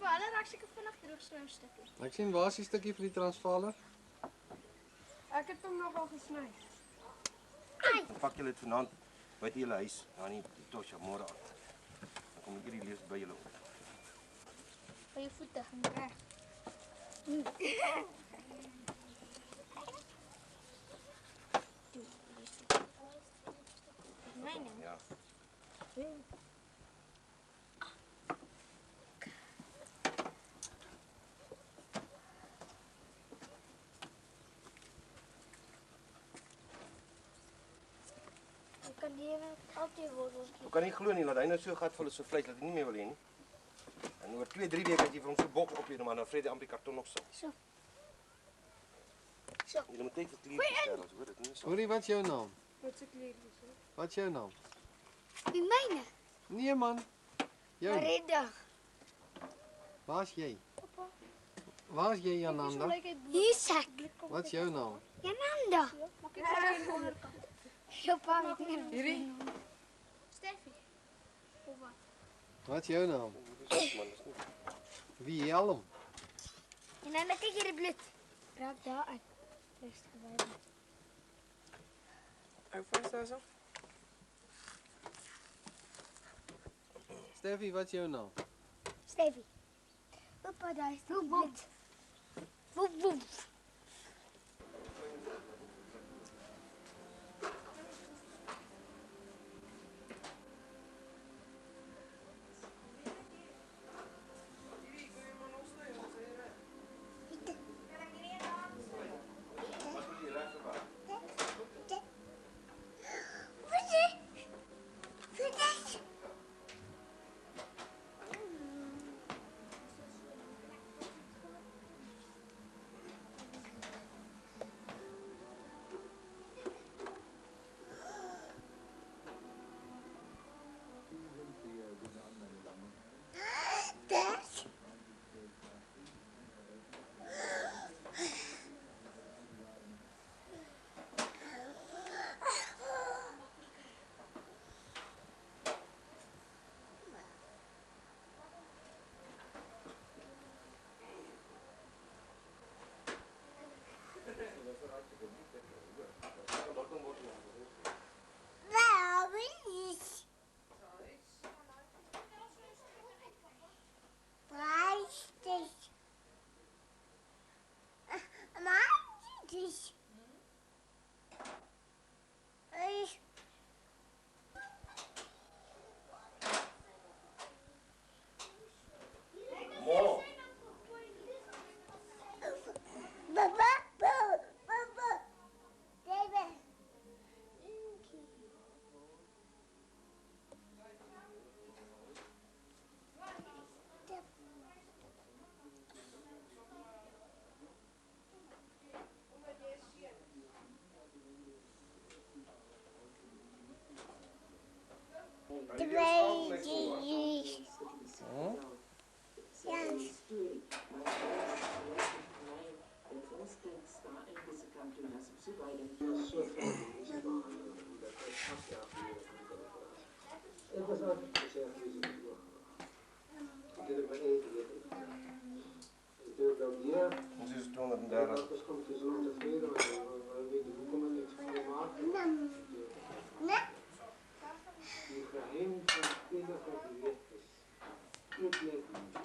Papa, hulle raak seker vinnig droog so 'n stukkie. Ek sien waar is die stukkie vir die Transvaler? Ek het hom nogal gesny. Dan pak julle dit vanaand buite julle huis, dan nie Tosja môre aan. Dan kom ek hierdie lees by julle op. By jou voete gaan reg. Myne. Ja. Ek kan die altyd wortels Ek kan nie glo nie dat hy nou so gat vol is so vleis dat hy nie meer wil hê nie. En oor 2-3 weke het jy vir hom so 'n boks opleer, maar nou vreet hy amper die karton nog so. So. Jy moet kyk vir kliertjies sterrels, hoor dit nie so. Hoorie, wat is jou naam? Wat se kleertjies, hè? Wat is jou naam? Die myne. Nee man. Jou. Marida. Waar is jy? Waar is jy, Jananda? Hier sak. Wat is jou naam? Jananda. Maak ek vir die onderkant. Jou pa weet nie. Hierdie Steffi. Of wat? Wat is jou naam? Wie helm? En dan kyk jy die bloed. Raak daar uit. Rustig bly. ou vas daar so. Steffi, wat is jou naam? Steffi. Papa, daar is die bloed. Woep woep. De baby's. Huh? Yes. Ik was altijd gezegd, ik heb maar één ik durf dan hier. Ons is 230. Dus komt je zo tevreden, maar we weten hoe komen niks van maken. Nee. Die geheim van kinderen geleerd is. Ik leer niet.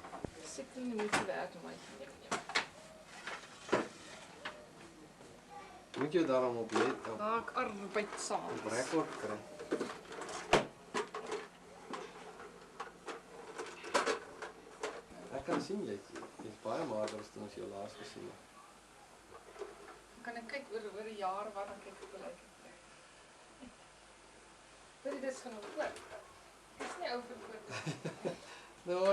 Sit in die moeite werk maar ek neem. Moet jy daarom op let op Raak arbeidsaam. rekord kry. Ek kan sien jy's baie mager as toen ons jou laas gesien het. Kan ek kyk oor 'n jaar wat ek het gelyk het. Dit is genoeg oor. Dis nie ou vir foto. Nou,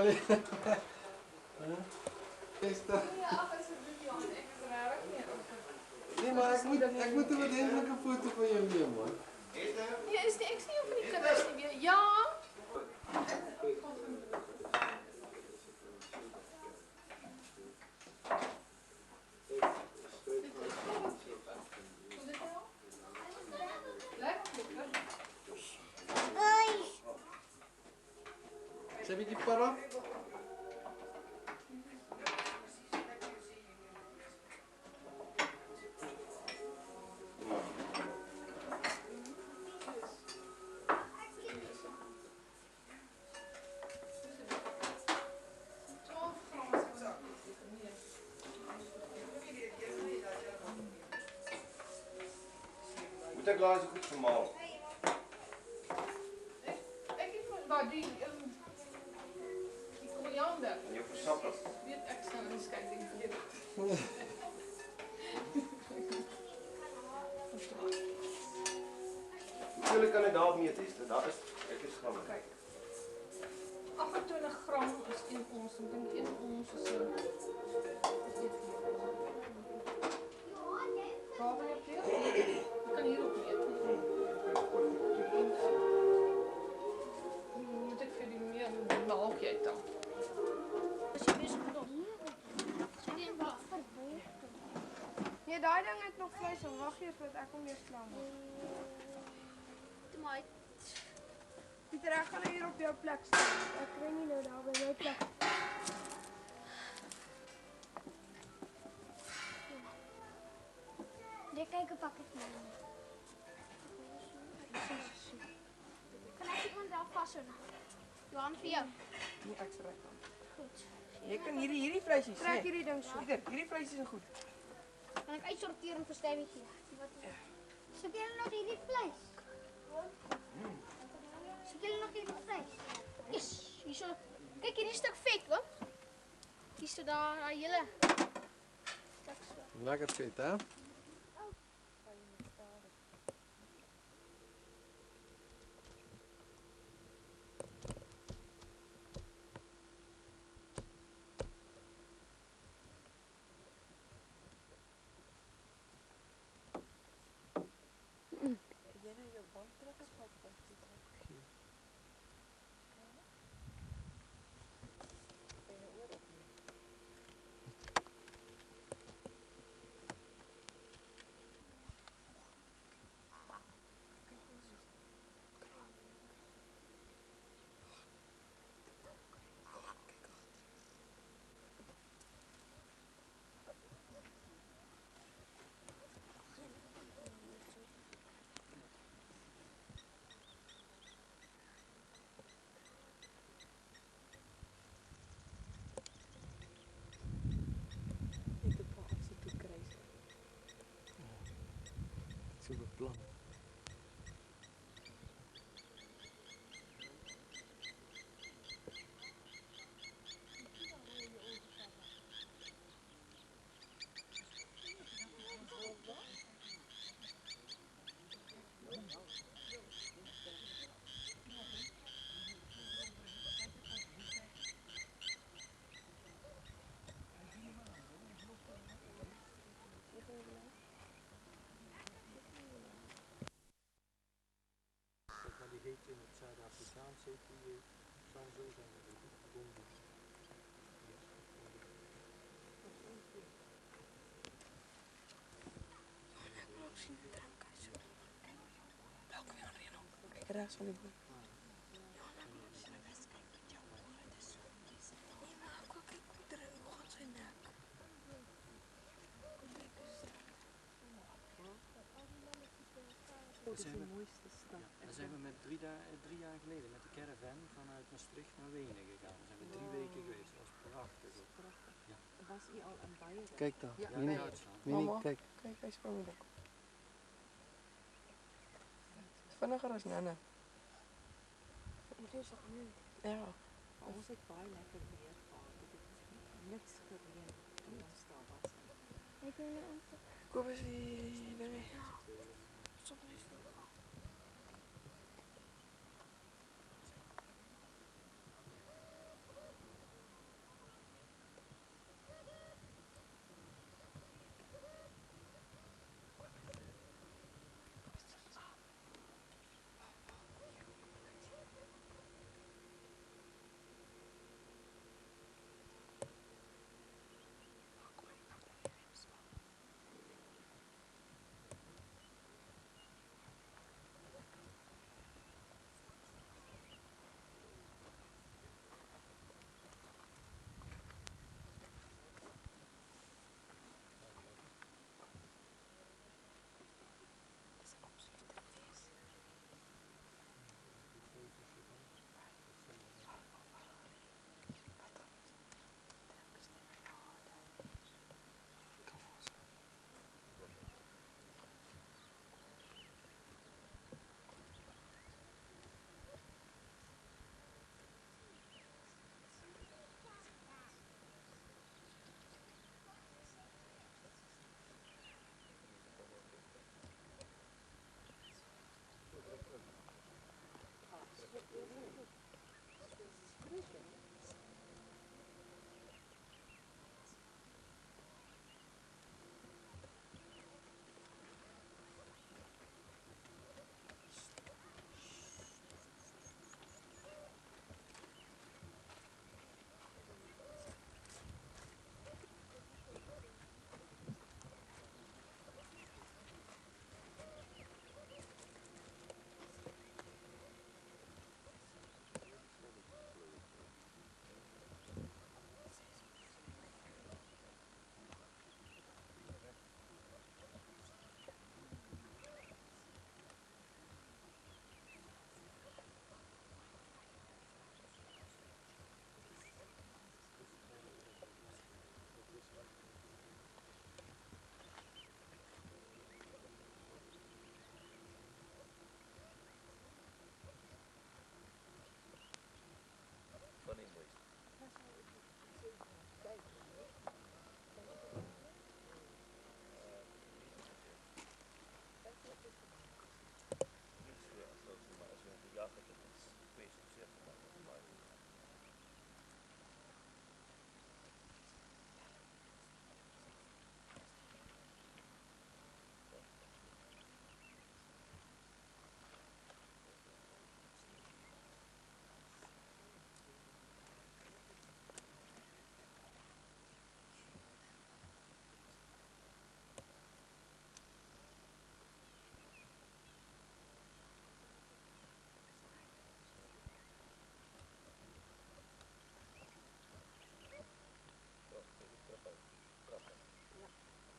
Esther. Ja, ag asseblief Johan, ek is regtig nie ou vir. Nee, maar ek moet 'n bedenklike foto van jou neem, man. Nee, is die ek nie van die kinders nie weer. Ja. Is 'n bietjie para? Moet ek laat is goed vermaal. Ek het maar die koriander. En jou versappig. Weet ek sal nie skyn ding vir dit. Hoeveel kan ek daar meet is? Daar is ek is gramme. Kyk. 28 gram is 1 ons. Ek dink 1 ons is so. Waar wil jy plek? Jy kan hier op meet. Moet ek vir die meer naaltjie uit dan? Nee, daai ding het nog vleis en wag eers tot ek hom eers klaar maak. Maar Pieter, ek gaan hier op jou plek staan. Ek kry nie nou daar by my plek. Dit kyk op pakket nou. Kan ek iemand daar vashou? Johan vir jou. Nie ek se reg aan. Goed. Jy kan hierdie vleisies, Trek nee. hierdie ding so. Pieter, hierdie vleisies is goed. Kan ek uitsorteer en verstewig hier? Soek julle nog hierdie vleis? Soek julle nog hierdie vleis? Yes, hierso. Kyk hierdie stuk vet, hoor. Hierso daar, daai hele stuk so. Lekker vet, hè? Jy nou jou band terug as wat pas dit. So beplan. Maar die heet in het Zuid-Afrikaans heet die Sanzo zijn Bombus. Kijk rechts van die boer. Dat is de mooiste stad. Dan zijn we met 3 jaar geleden met de caravan vanuit Maastricht naar Wenen gegaan. Dan zijn we 3 weken geweest. Dat was prachtig. Ja. Was hij al aan Bayern? Kijk dan. Ja, Mini, Duitsland. Mini, Mama. kijk. Kijk, hij sprong op. Vinniger as Nana. Dit is toch nu? Ja. Ons het baie lekker weer gehad. Dit het niks gereën toe ons daar was. Ik ben Kom eens die dinge. stop eens.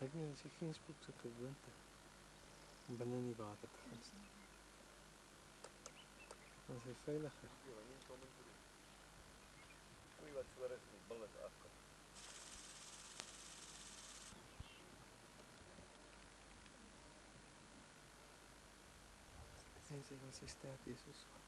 Ek nie, as ek geen spook se gewoonte om binne in die water te gaan staan. Dan is hy veiliger. Goeie wat voor is, die bil is afkom. En sy was sy sterk is so.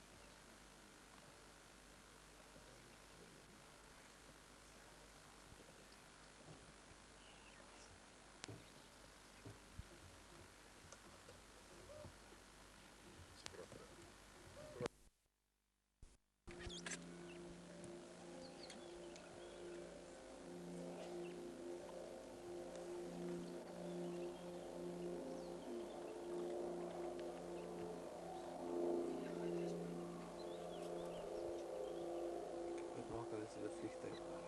Wat maak hulle as hulle vliegtuig vaar?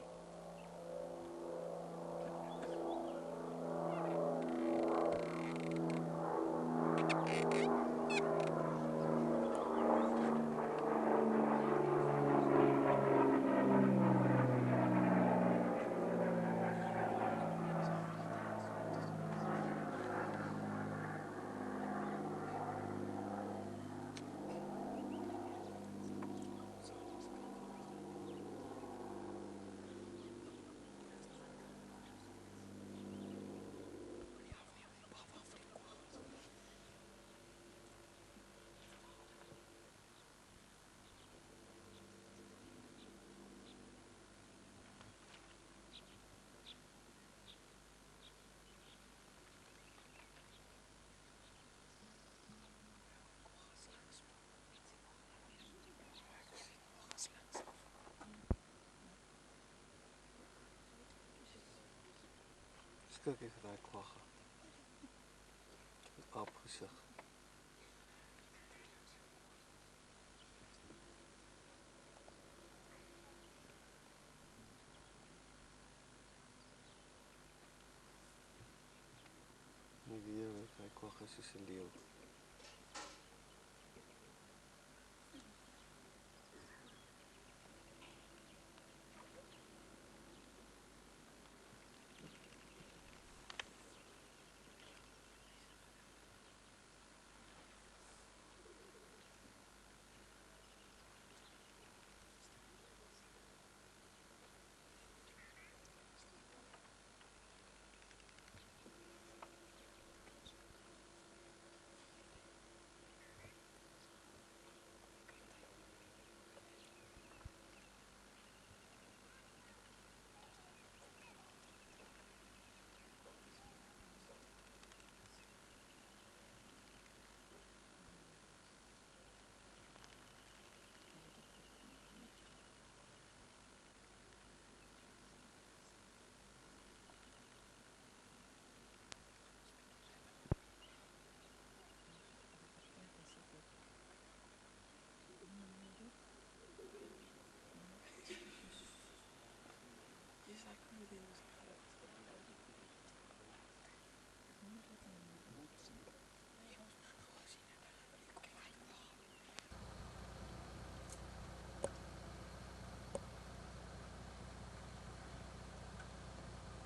Skrik ek daai kwagga. Met aapgesig. Nie weer met daai kwagga soos 'n leeu.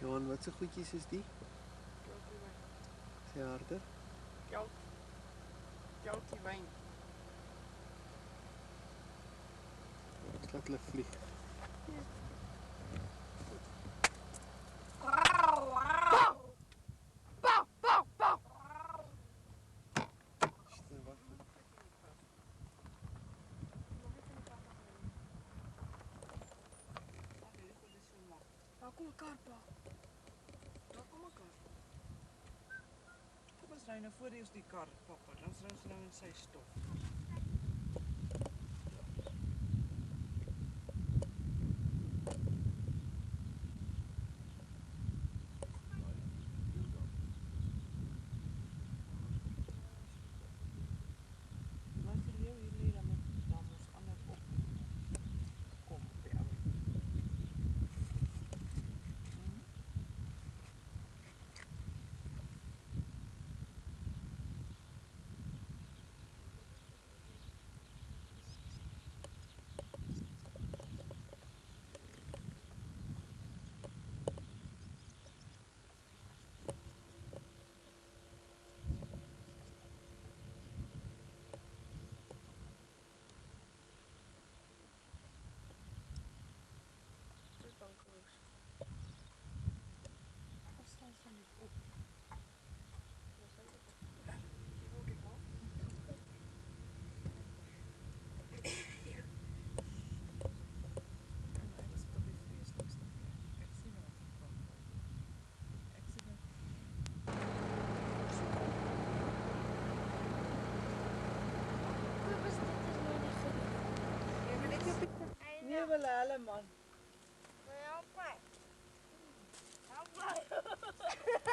Johan, wat se goedjies is die? Sê harder. Keltie wyn. Ons laat hulle vlieg. Stil, wag. Daar kom 'n kar, pa. Daar kom 'n kar. Kom ons ry nou voor ons die kar, pappa. Dan ry ons nou in sy stof. Maar vir jou hier lê dan ons gaan net op. Kom op die ou. hulle man. Help my. Help my.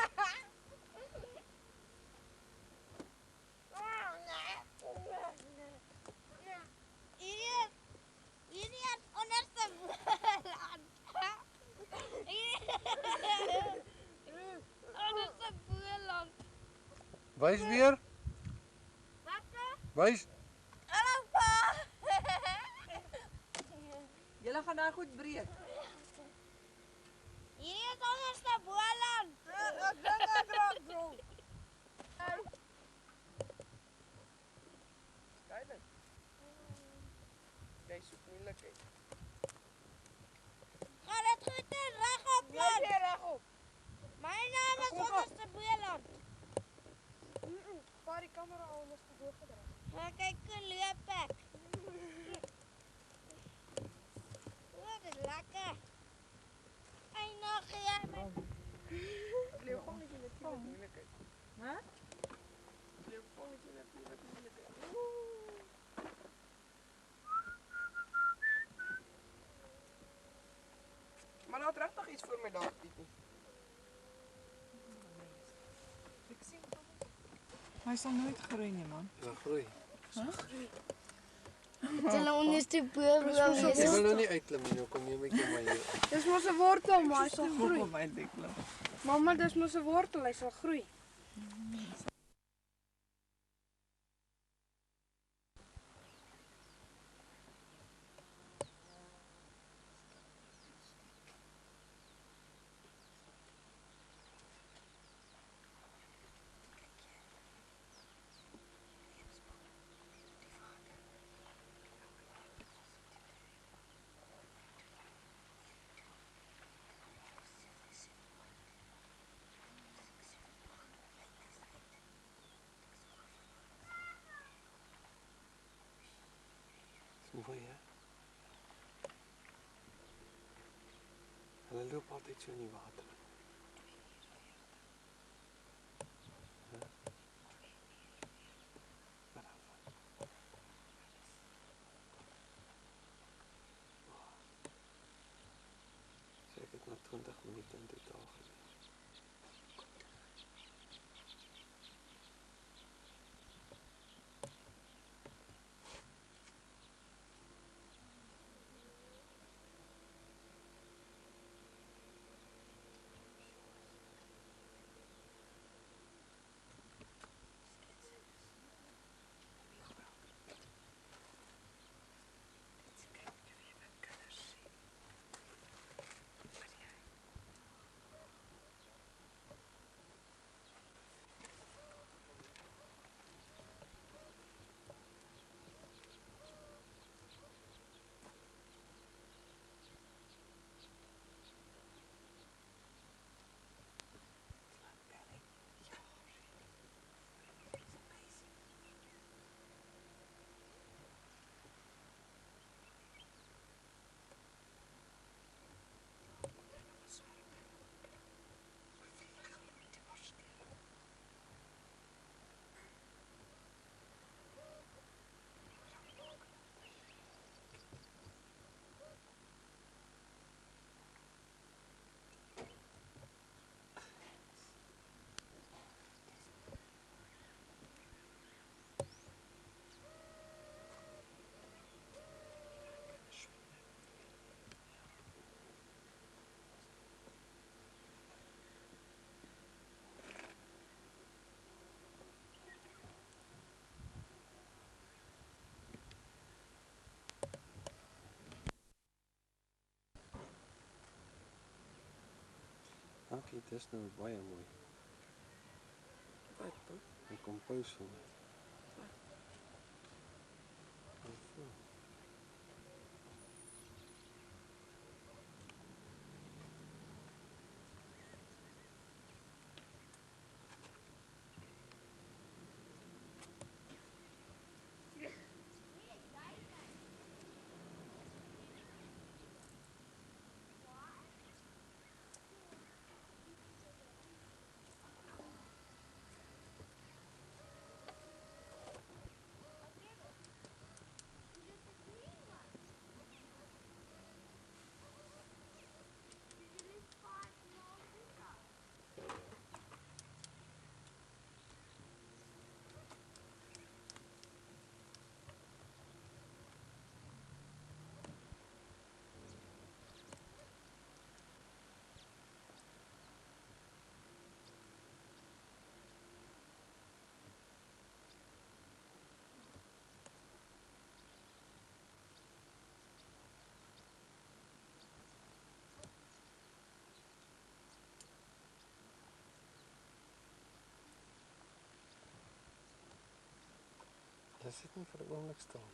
Idiot, onderste boeland. Onderste boeland. Wys weer. Wat? Wys. Hallo pa. Julle gaan daar goed breek. Hierdie is onderste boeland. Ek dink ek raak dronk. Skryf. Jy soek moeilikheid. Gaan dit goed en regop Jy land. weer regop. My naam is Kom op. onderste boeland. Vaar die kamera al onderste bo gedra. Maar kyk hoe loop ek. O, dit is lekker. Eindig jy my. Leeu gongetje natuurlijk moeilijkheid. Hè? Leeu gongetje natuurlijk moeilijkheid. Maar laat regtig iets voor my daar, Pietie. Hy sal nooit groei nie, man. Ja, groei. Hulle onderste boeland. Jy wil nou nie uitklim nie, nou kom jy met jou maar hier. Dis mos 'n wortel, maar hy sal groei. Mamma, dis mos 'n wortel, hy sal groei. Mooi, hè? Hulle loop altyd so in die water. Sê ek het maar 20 minute in totaal gewees. Dankie, dis nou baie mooi. Wat, pa? Die kompos van my. net vir 'n oomblik stil.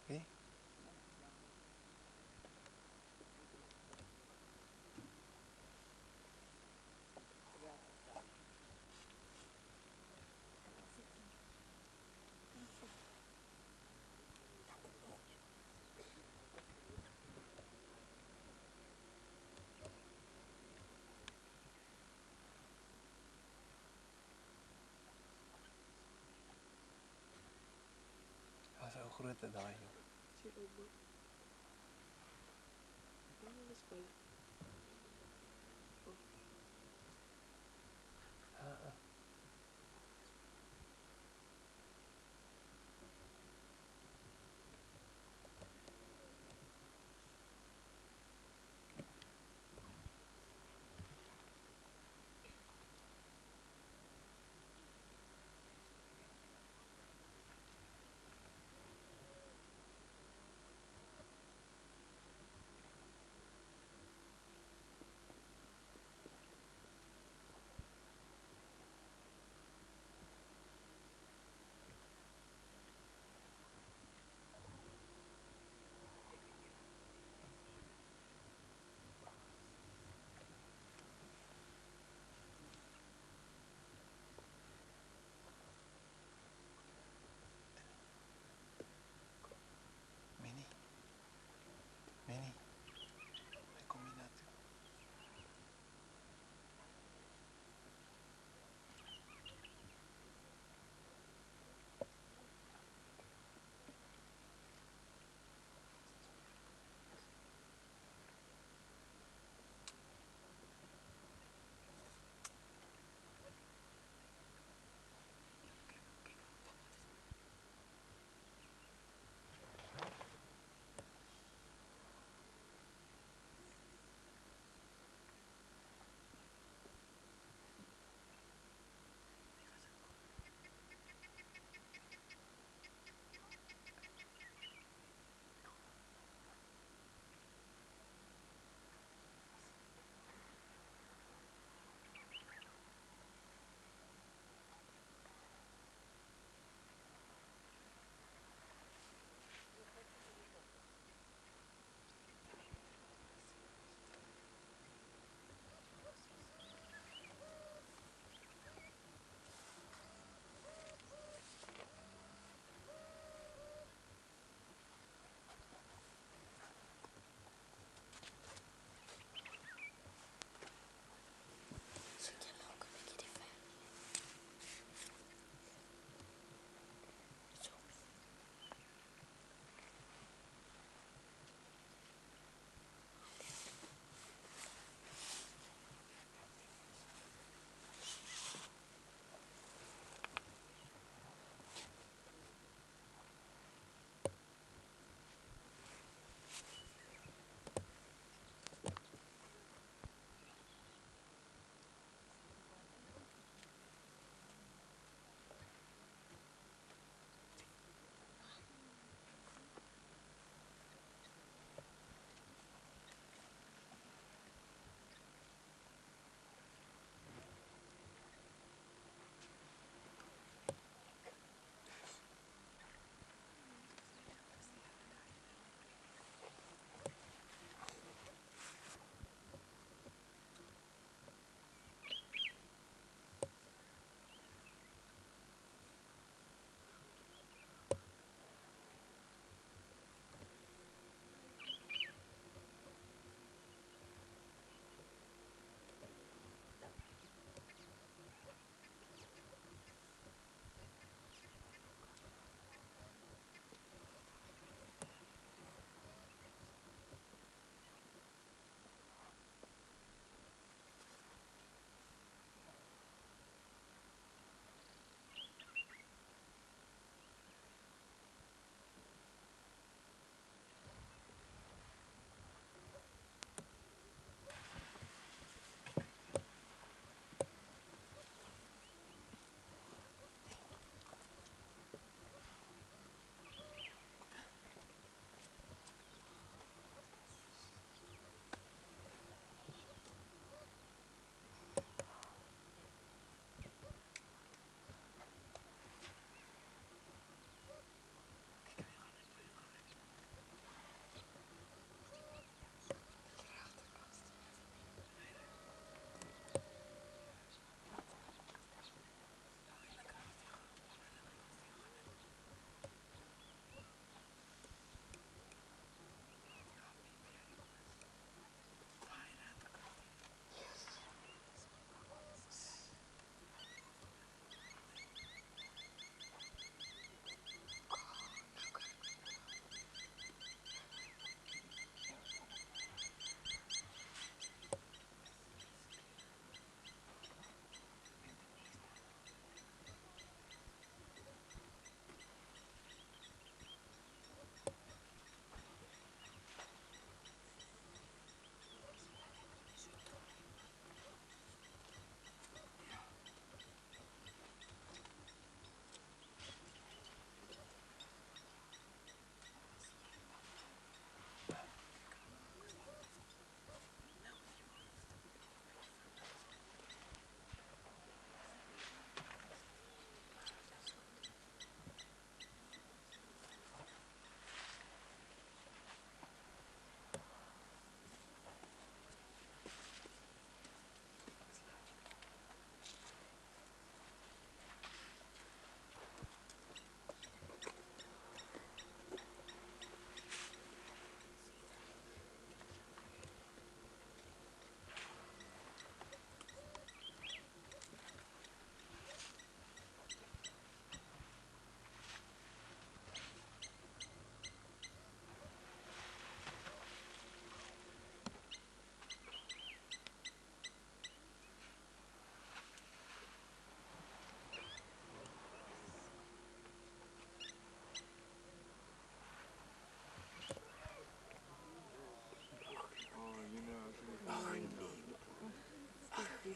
Hè? Dat is 'n groot daai.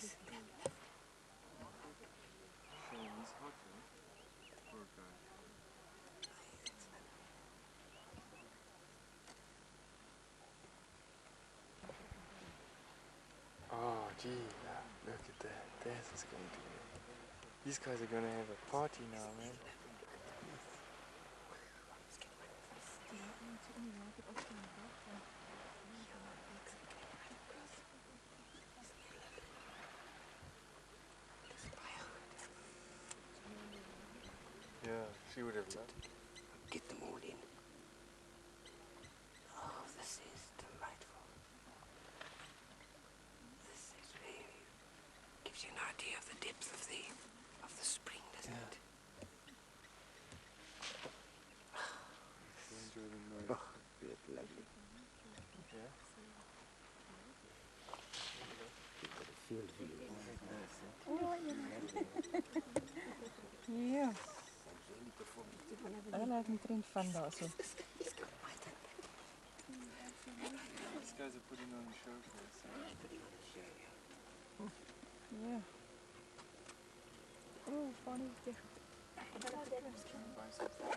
Oh, gee, look at that. That's what's going to be. These guys are going to have a party now, man. Yeah, she would have loved it. Get them all in. Oh, this is delightful. This is really gives you an idea of the depth of the spring, doesn't it? Enjoy the noise. Oh, it's lovely. Yeah? Field view. Ja. Hulle het omtrent van daar so. These guys are putting on a show for us. Ja. Oh, funny. Buy something.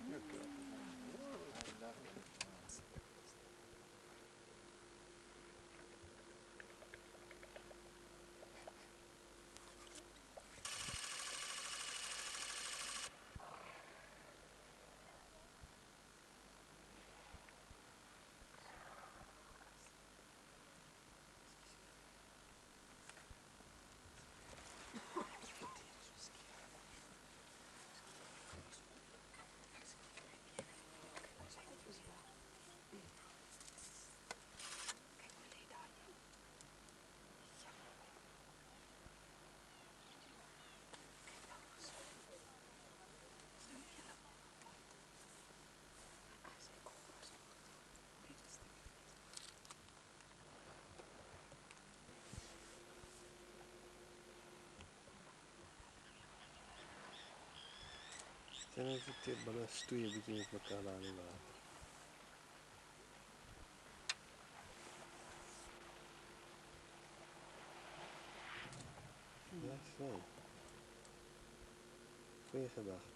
You're good. I love it. Zijn even die ballen stoeien bietjie met mekaar daar in die water. Ja, sien. Goeie gedagte.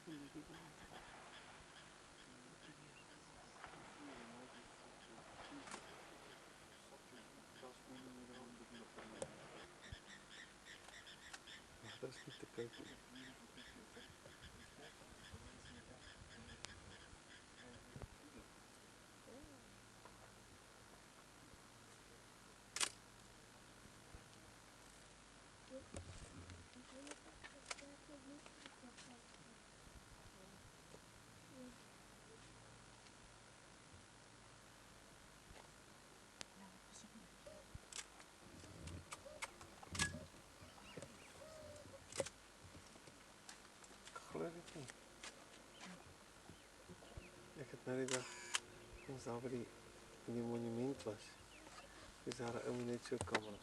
Gee, look at that. Dat is niet te koken. Geloof dit nie. Ek het nou die dag ons daar by die monument was. Is daar 'n ou net so kamera.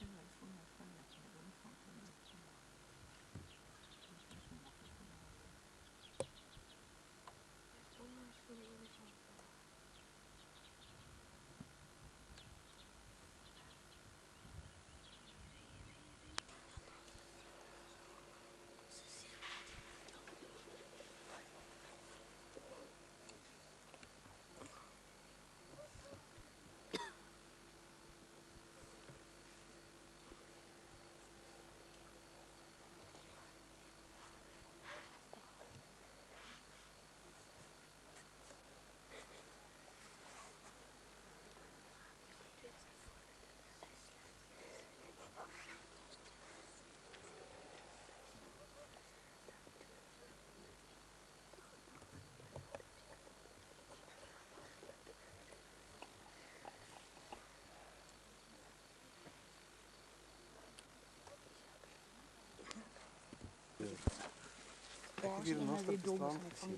Ek het hier nog op die strand gesien.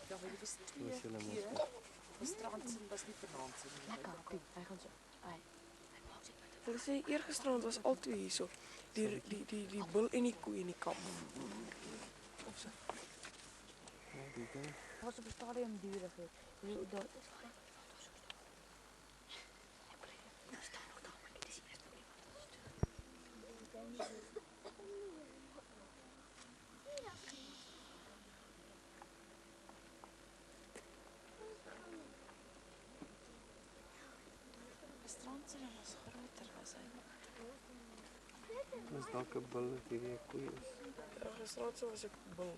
Ja, maar die was Dat was 2 julle mos. keer. Die strand was nie vanaand se nie. Lekker, oké. Hij gaat zo. Hij maakt zich met de Hulle sê eergisterand was al twee hierso. Die bul en die koe in die kamp. Ja, die ding. Was op die stadium duur geweest. Die strandsene was groter as hy. Dis dalk 'n bul wat hierdie 'n koe is. Gisterand was ek bul.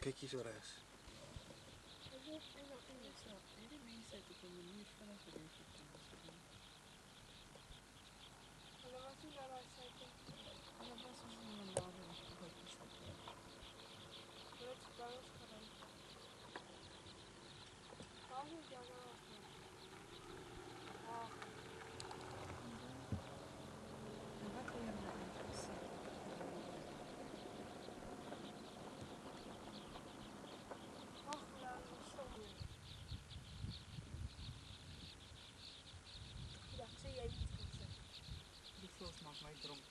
Kyk hier so regs. Hierdie mense het op 'n manier vinnig gedink. Hulle was nie daar daai syte. Hulle was ons nie in daar nie. Hulle het bouers gery. Waar is jy nou? En wat wil jy nou eintlik sê? Ag, laat ons stop hier. Ja, sê jy iets kan sê. Die vloes maak my dronk.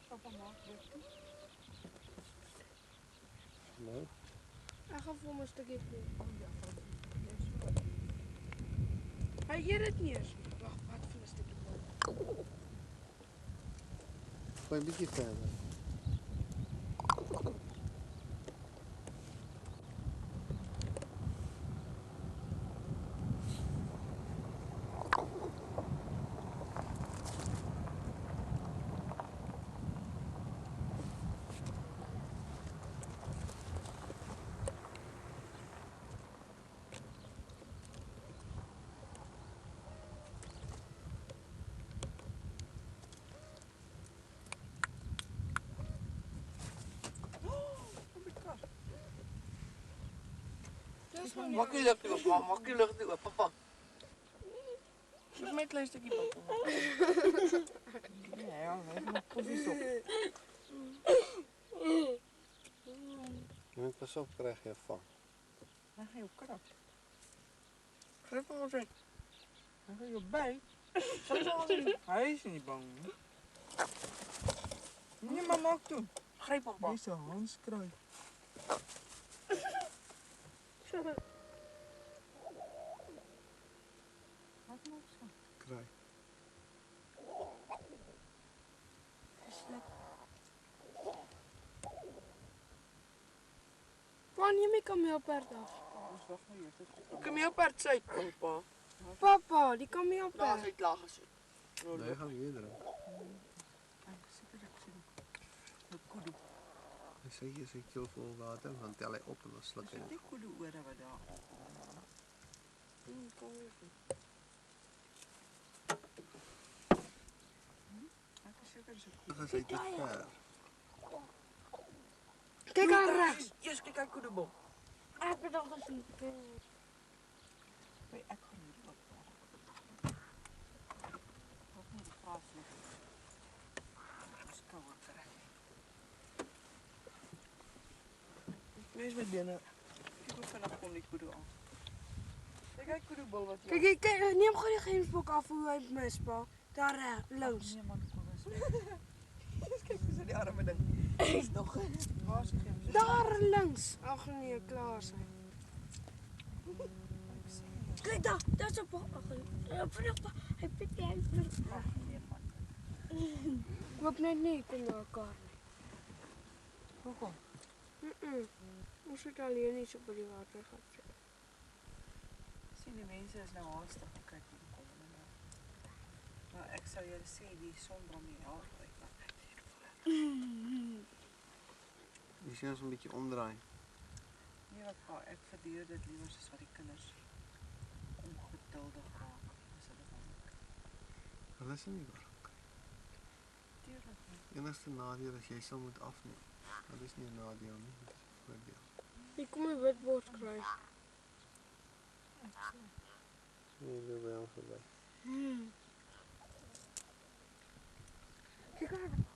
Papa maak dit. Nou, Ek gaan vir hom 'n stukkie gee. Oh ja, Hy eet dit nie eens. Wag, wat vir 'n stukkie bul? gooi 'n bietjie verder. Dis maar maak die lig oop, ma, maak die lig oop, papa. Dis my klein stukkie bul. Nee, ja, hy het nog posies op. Jy moet pas op kry jy vang. Dan gaan jou krap. Gryp hom ons uit. Dan gaan jou by. Hy is nie bang nie. Nee, maar maak toe. Gryp hom pa. Dis 'n handskraai. Wat maak so? Kry. Pa, neem my kameelperd af. Ons wag nou eers. Kameelperd sy pa. Papa, die kameelperd. Hy klaar gesoet. Nee, gaan weer drink. Ek seker ek sien. Die kudu. Hy sê jy sy keel vol water, dan tel hy op en dan sluk hy. Die kudu ore wat daar. Ek is seker so. Dan is hy te ver. Kyk daar regs. Eers kyk hy kudubol. Ek het al gesien. Hey, ek gaan hier op. Wat moet die plaas lig? Ons kouer kry. Wees met bene. Ek moet vanaf kom die kudu aan. Kyk hy kudubol wat jy. Kyk, neem gou die gemsbok af hoe hy mis pa. Daar links. Nee man, kom eens. Kyk hoe sy die arme ding. Is nog. Waar is die gems? Daar links. Ag nee, klaar sy. Kyk daar, daar's 'n pa. Hy pik die huis. Nee man. Ek hoop net nie kom na mekaar nie. Hoekom? Ons het alleen nie so by die water gehad. Sien die mense is nou haastig om kyk hoe kom hulle nou. Maar ek sou julle sê die son brand nie haar uit. Je ziet ons een beetje omdraaien. Nee, wat pa, ek verduur dit liewer soos wat die kinders ongeduldig raak as hulle van Hulle is nie waar. tuurlik nie. Die enigste nadeel is jy sal moet afneem. Dat is nie 'n nadeel nie, dit is 'n voordeel. Hier kom die witbord kry. Nee, loop by hom verby. Kyk aan.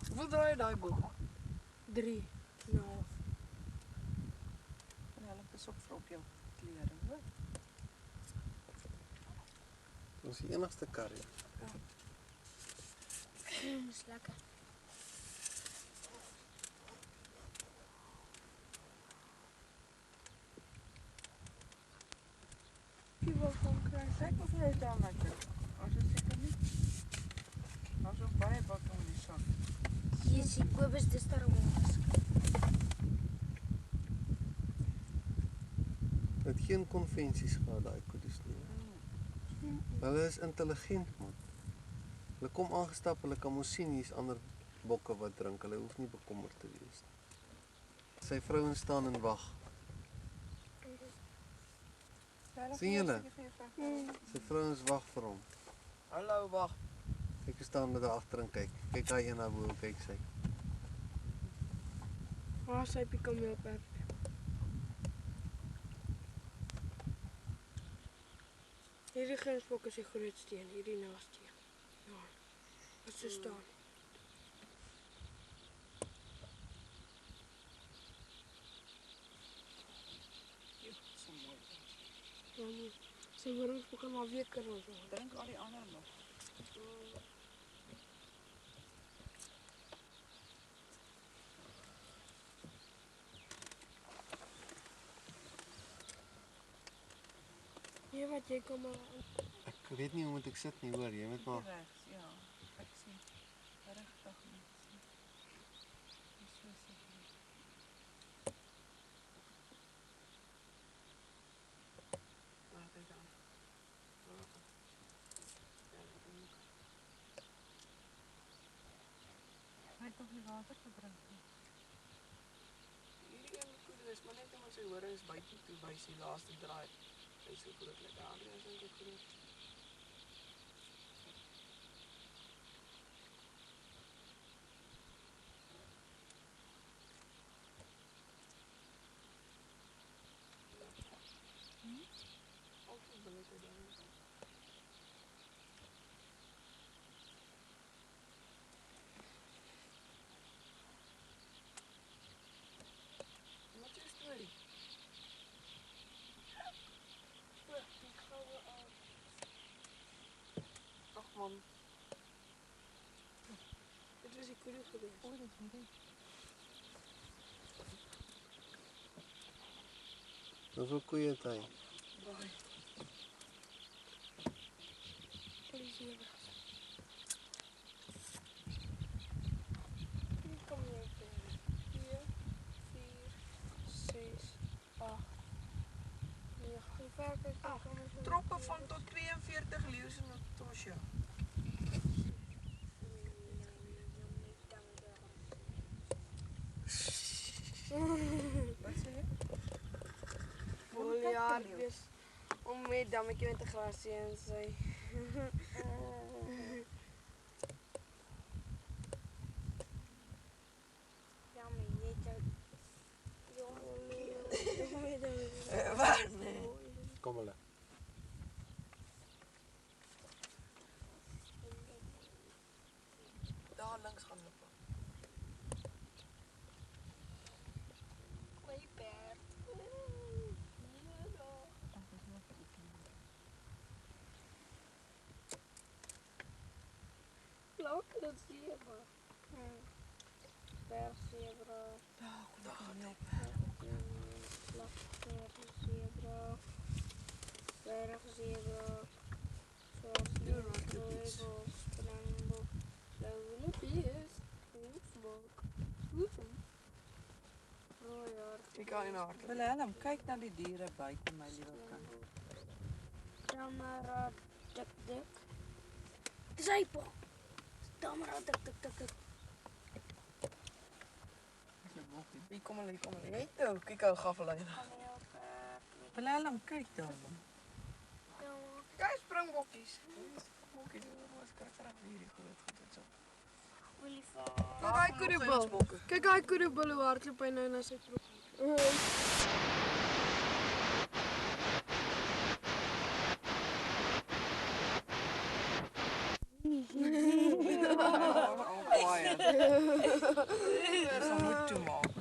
Hoeveel draai jy daai boek? 3. Nou. En hulle is ook vir op jou klere, hoor. Dat is die enigste kar hier. Is lekker. Wie wil kom kry? Kyk of jy daar met dit. As jy seker nie. Ons ook baie bak om die sak. Hier is die Kobus, dis daar ons. Het geen konvensies gehad daai kuddes nie. Hulle is intelligent man. Hulle kom aangestap, hulle kan mos sien hier's ander bokke wat drink. Hulle hoef nie bekommerd te wees nie. Sy vrouens staan en wag. Sien julle? Sy vrouens wag vir hom. Hallo, wag. Ek staan met daar agter en kyk. Kyk daai een na bo, kyk sy. Waar sy pikameelperd. Hierdie ginsbok is die grootste een, hierdie naaste een. Ja. Wat so staan. So mooi. Ja, nee. Sy word ook maar weer kerel so. Drink al die ander nog. Nee, wat jy kom maar. Ek weet nie hoe moet ek sit nie, hoor. Jy moet maar Regs, ja. Ek sien. Regtig nie. Dis so seker. Laat dit dan. Hy het nog nie water gedrink nie. Hierdie een koede is maar net omdat sy hore is buite toe by sy laaste draai. Sy is so groot lekker Adrian is ook groot. Altyd beleid dan. Wat is storie? Ag man. Dit was die koede geweest. O, dit weet ek. hoeveel koeie het hy? Baie. Polisie. Hier kom jy binne. 4, 6, 8, 9. Hoe ver kan ek kom? Troppe van tot 42 leeu's in Natosha. Wat sê jy? Ja, dis om met dammetjie met 'n glasie in sy. Ja, my net. Ja, Waar nee? Kom hulle. Daar links gaan loop. my perd. Laat dit zebra. Bergzebra. Daar kom daar gaan loop. Bergzebra. Bergzebra. Doe wat dit is. Springbok. Blauwe beest. Hoefbok. Rooiaard. Ek gaan in haar. Willem, kyk na die diere buite my liewe kind. Tamara dik dik. Dis hy po. Tamara dik dik dik dik. Hier kom hulle, hier kom hulle. Net toe, kyk hoe gaaf hulle is. Hulle lang kyk dan. Kyk springbokkies. Bokkies, wat skrik hierdie groot goed so. Kyk hy koedebil. Kyk hy koedebil hoe hardloop hy nou na sy troep. Dis om moet toemaak.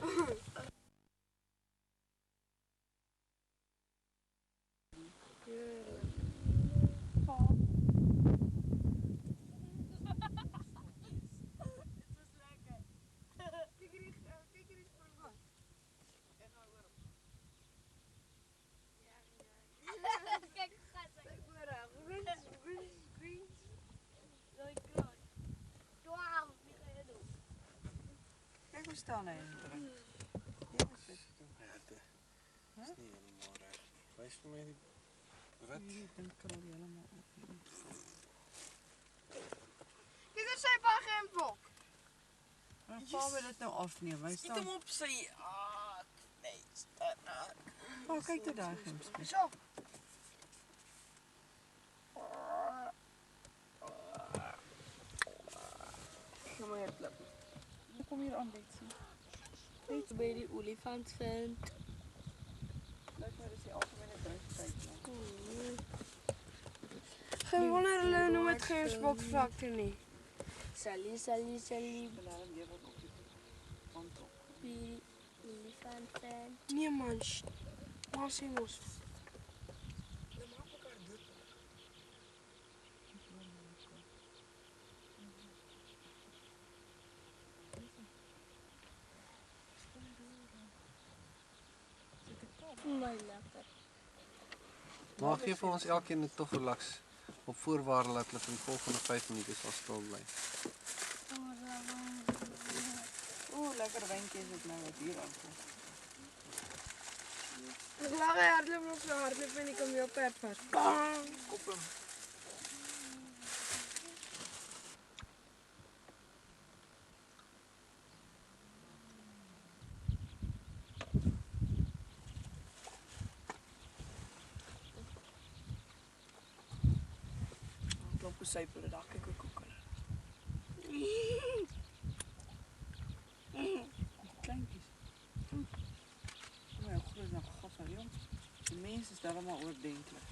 Kijk hoe staan hy in druk. Ja, wat is dit? Ja, dit is nie helemaal reg. Wys vir my die wit. Hier dink krul helemaal op. Kyk hoe sy pa gempok. Maar pa wil dit nou afneem. Hy staan. op sy nee, staan nou. Pa, kyk toe daar gems. So. Kom maar hier klip. Kom hier aan Betsy. Net by die olifant vind. Lyk my dis die algemene druistyd. Geen wonder hulle noem dit geen spokvlakte nie. Sally. Hulle hou weer wat op die kant op. Die olifant fan. Nee man. Maar sien ons. My lekker. Maar gee vir ons elkeen 'n toffelax op voorwaarde dat hulle vir die volgende 5 minute sal stil bly. Oeh, lekker wynkies het nou wat hier aankom. Ek lag hy hardloop nog so hardloop en ek kom jou perd vas. Bang! Kop hem. Klop hoe syp hulle daar, kyk hoe koek hulle. Kleintjies. Maar hoe groot is nou gaffel, jong? Die mense is daar allemaal oordenkelijk.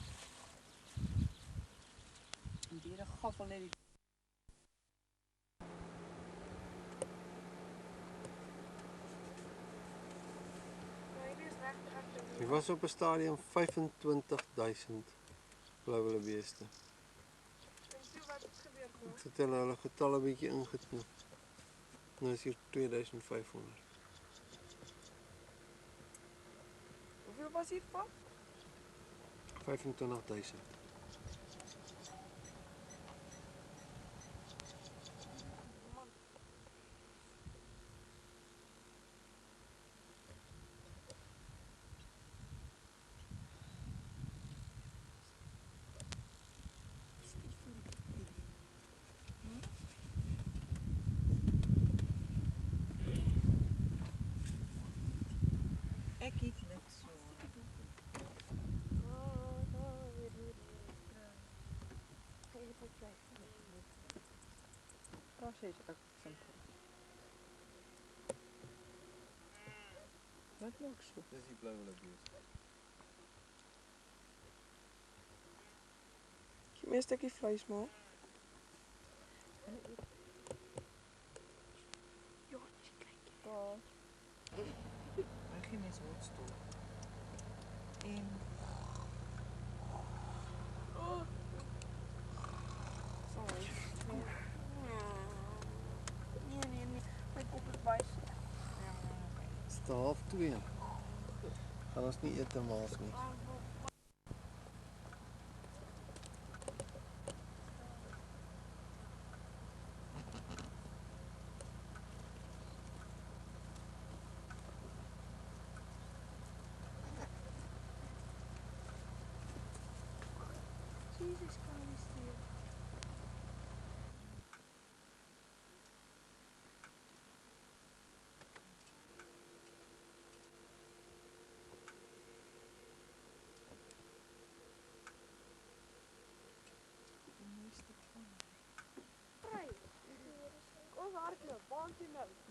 En die hele gaffel net die... Ek was op 'n stadium 25,000 blou wildebeeste. Ek het hulle getalle 'n bietjie ingeknip. Nou is hier 2500. Hoeveel was hier van? 25,000. Ek het niks so. Praat jy ek simpel. Wat maak so? Dis die blou wildebeeste. Gee my 'n stukkie vleis maar. Hy gee mens hotstol. En sorry. Nee. My kop is wys. Dis te 1:30. Gaan ons nie eet maals nie. Jesus Christ.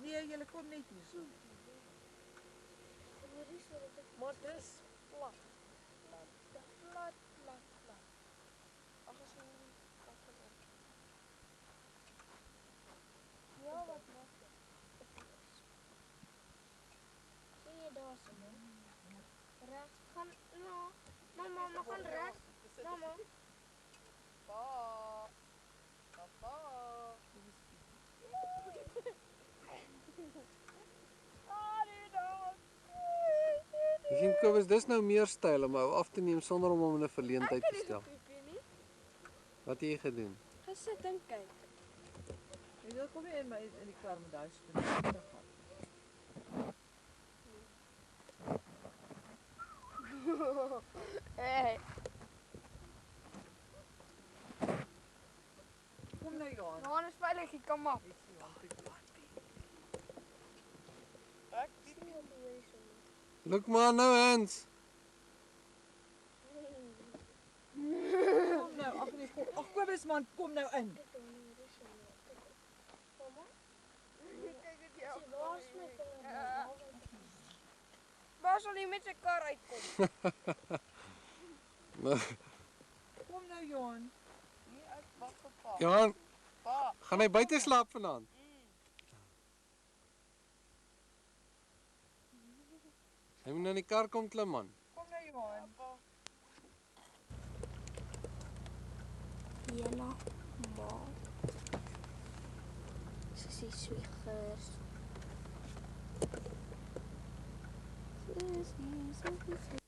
Nee, julle kom net hier so. Maar dis plat. Plat. Ag, as jy ja, wat maak dit? Sien jy daar so? Regs gaan ja. Mama gaan regs. Mama. Papa. Jy sien Kobus, dis nou meer styl om hom af te neem sonder om hom in 'n verleentheid te stel. Wat het jy gedoen? Gesit en kyk. Jy wil kom in die kar met daai spin. Hey. Kom nou Johan. Nou is veilig, ek kom af. Ek Look maar nou Hans. kom nou. Ag nee, kom. Ag Kobus man, kom nou in. Waar sal hy met sy kar uitkom? Kom nou Johan. Nee, ek wag vir pa. Johan, Pa. gaan hy buite slaap vanaand? Hy moet nou in die kar kom klim man. Kom nou Johan. Jena, ma. Sissie swiegers. Sissie.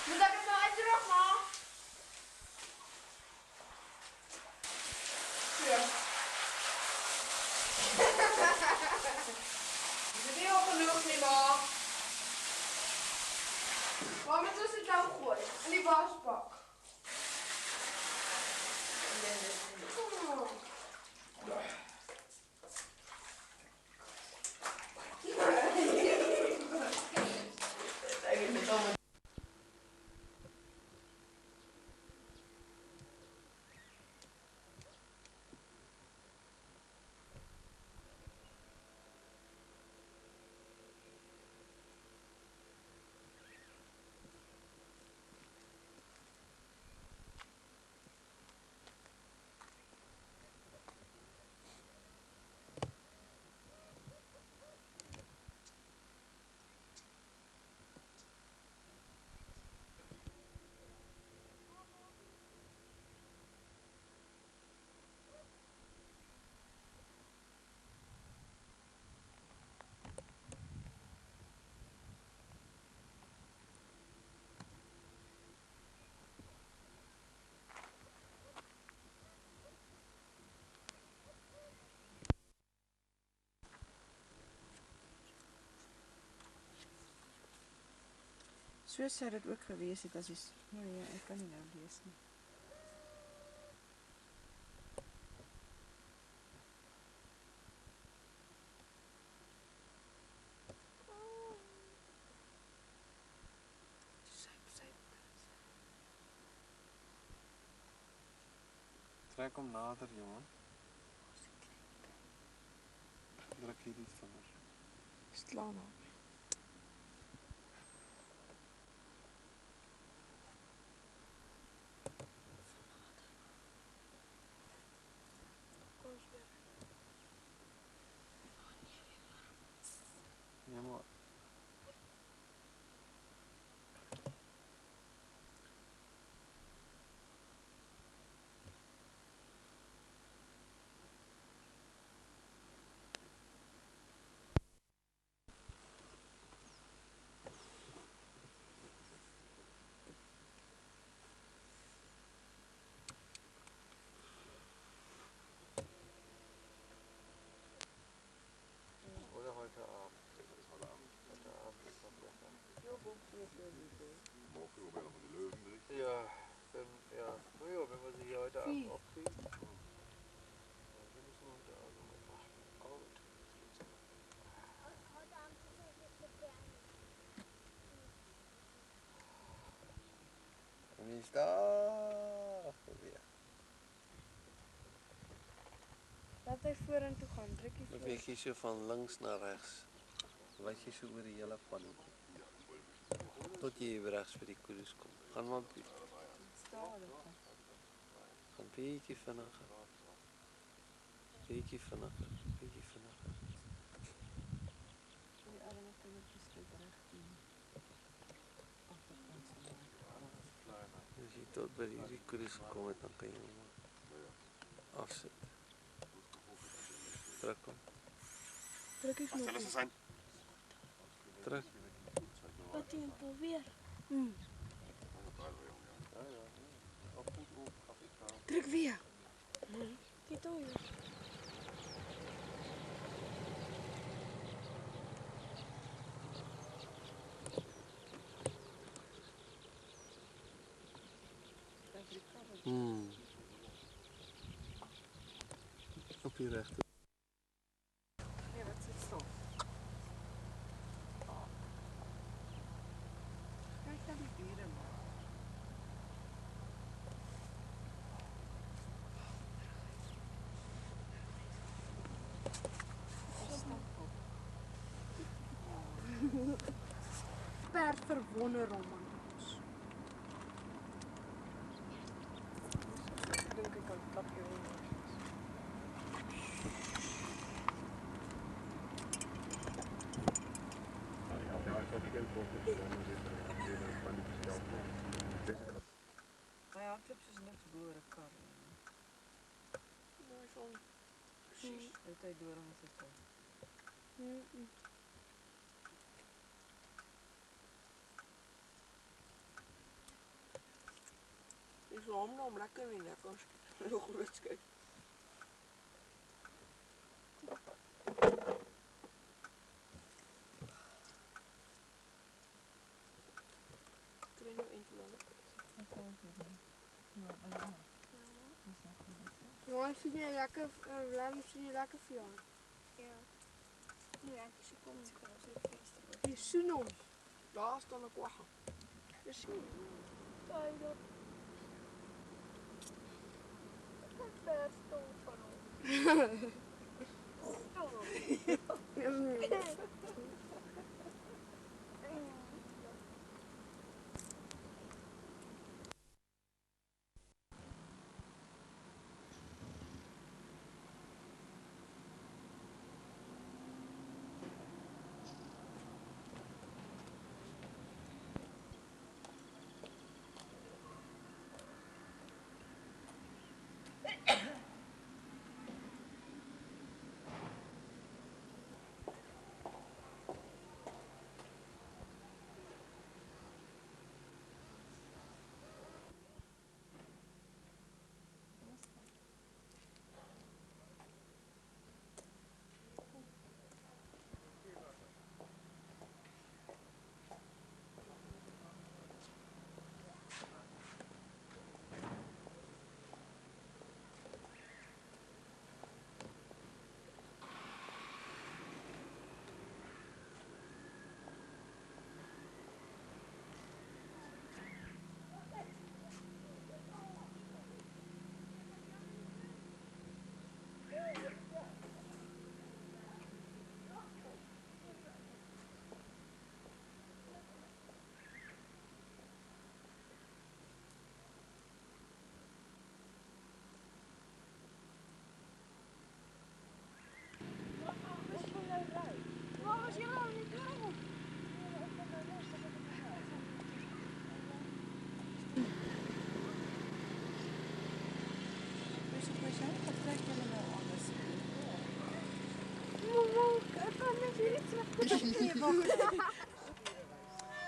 Moet ek het nou uitdruk, ma? Ja. Is dit nie al genoeg nie, ma? Waar moet ons dit nou gooi? In die wasbak. So sou dit ook gewees het as jy nee, ek kan nie nou lees nie. Trek hom nader, jongen. Druk hier iets vingers. Slaan hom. Ja, maar Ja, dann, ja. Naja, wenn wir sie hier heute Abend auch kriegen. Ja, wir müssen heute Abend mal machen. Out. Heute Abend ist es mit Bernie. En wie is daar? Weer. Laat hy vorentoe gaan, drukkie Dan weeg je zo van links naar rechts. Wijs je zo over die hele pannetjie. Tot je hier rechts bij die koedes komt. Gaan maar gaan beetje vinniger. Beetje vinniger. Beetje vinniger. Die arme kindertjies dit reg doen. Agterkant van Als je tot bij die koedes komt, dan kan je hem afzetten. Druk hem. Drukkie knop. Druk. Wat tempo weer. Druk weer. Dit doe je. Op je rechter. Nee, wat zit stil? Kijk naar die dieren, man. Perd verwonder hom aan ons. Ek dink ek kan klap jou in. My hardloop is niks bo 'n kar. Nou is om. Presies. Het hy dorings gekom. Dis hom nou om lekker nie lekker ons nog groot skei. Kry nou eintlik lank. Ja, ik vind je lekker, vind je lekker voor jou. Ja. Ja, ze komt. Die soen ons. Daar staan ek wag. Dis nie. Kijk dat. Dat is best dom van ons.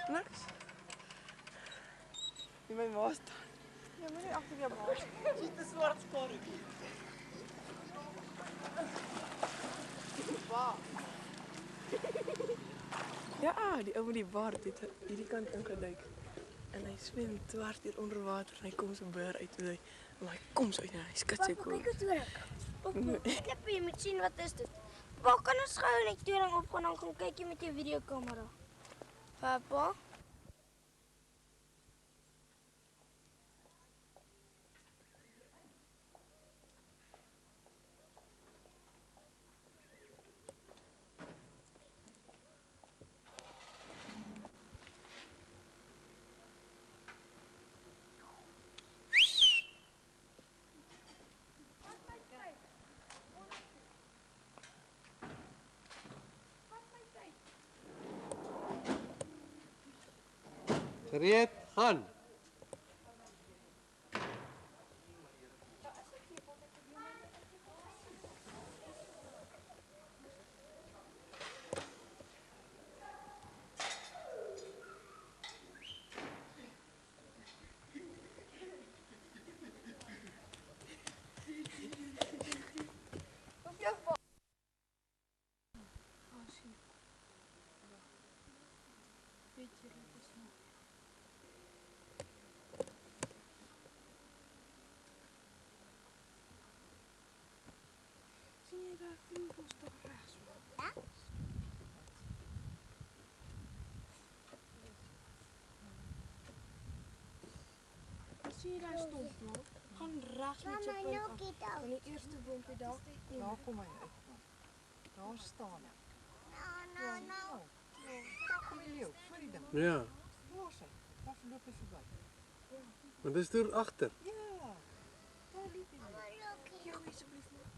Niks. Die my ma staan. Ja, maar nie agter jou ma. Dit is swart skorretjie. Wow. Ja, die ou met die baard het hierdie kant ingeduik. En hy swem dwars hier onder water en hy kom so boer uit toe hy. Maar hy kom so uit en hy skat sy kop. Kyk hoe toe. Klip jy moet sien wat is dit. Waar kan ons gou net toring opgaan dan gaan kyk jy met jou videokamera. Papa. Gereed, gaan. Sien jy daar vliegels toch rechts? Ja? Sien jy daar stomp nou? Gaan rechts met jou punt af. Van die eerste boompie daar. Daar kom hy uit. Daar staan hy. Nou. Daar kom die leeuw, voor die ding. Ja, Waar is hy? Daar verloop hy voorbij. maar dis deur agter. Ja, daar liep hy. Hier gooi asseblief maar.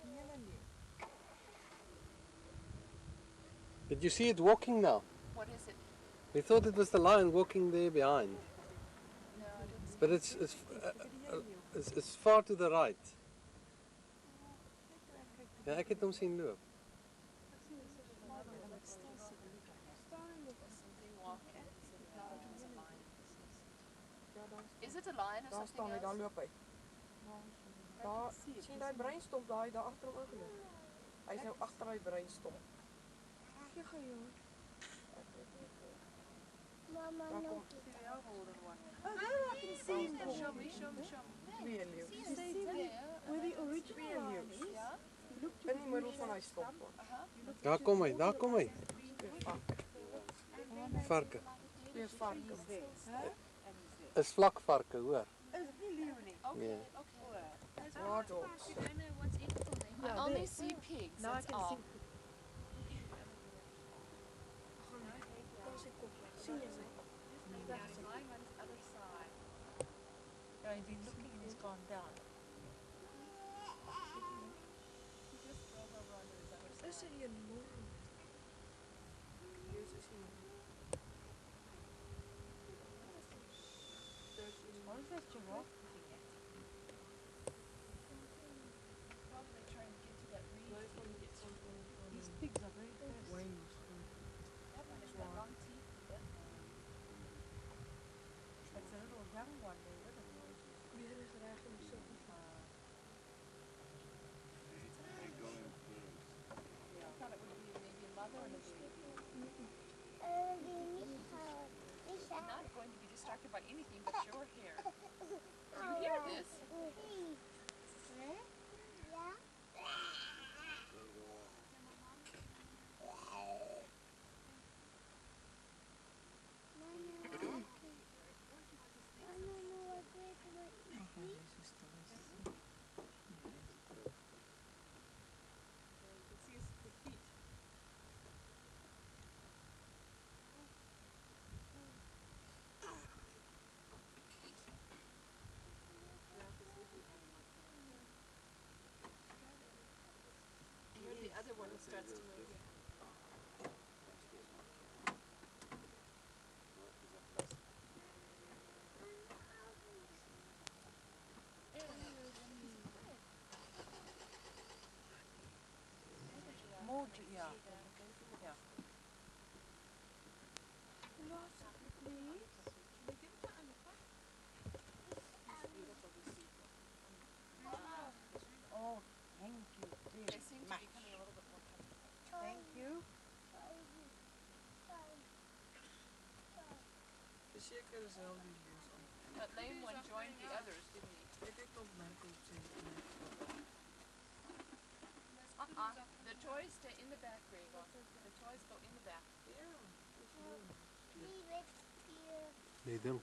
Die hele leeuw. Did you see it walking now? What is it? We thought it was the lion walking there behind, No, I didn't see but it's far to the right. Ja, ek het hom sien loop. Is it a lion or Daar something staan hy, daar else? loop hy. Daar, sien jy breinstomp daar, daar agter hom ingeloop. Hy's nou agter hy breinstomp. Gee gou joh. Mama, Daar no. kom Show me, show me, show me. twee leeu's. Where the Twee leeu's. Yeah? In die middel van hy stomp. Daar kom hy, daar kom hy. Twee varke. Varke. Twee varke. Is vlak varke, hoor. Okay, Yeah. okay. Warthogs. I only see pigs. Now I that's can all. see. Sien jy sy? Yeah, he's lying on his other side. I've been looking and it's gone down. He just drove over onto his other side. Is hy enorm? Jezus, is hy What is that giraffe looking at? Probably trying to get to that reed. so he can get through. These pigs are very fast. That one has got long teeth. That's a little young one there with it. Weer is reg om so. I thought it would be maybe a mother and a baby. I'm not going to be distracted by anything but your hair. You hear this? You can see his feet. Where the other one starts to move. More, yeah. Yeah. Oh, thank you. They seem to be coming a little bit more comfortable. Thank you. dezelfde video's op. That lame one joined the others, didn't he? Dit heeft ook Marco op zijn The toys stay in the back, Gregor. The toys go in the back. Nee, dink.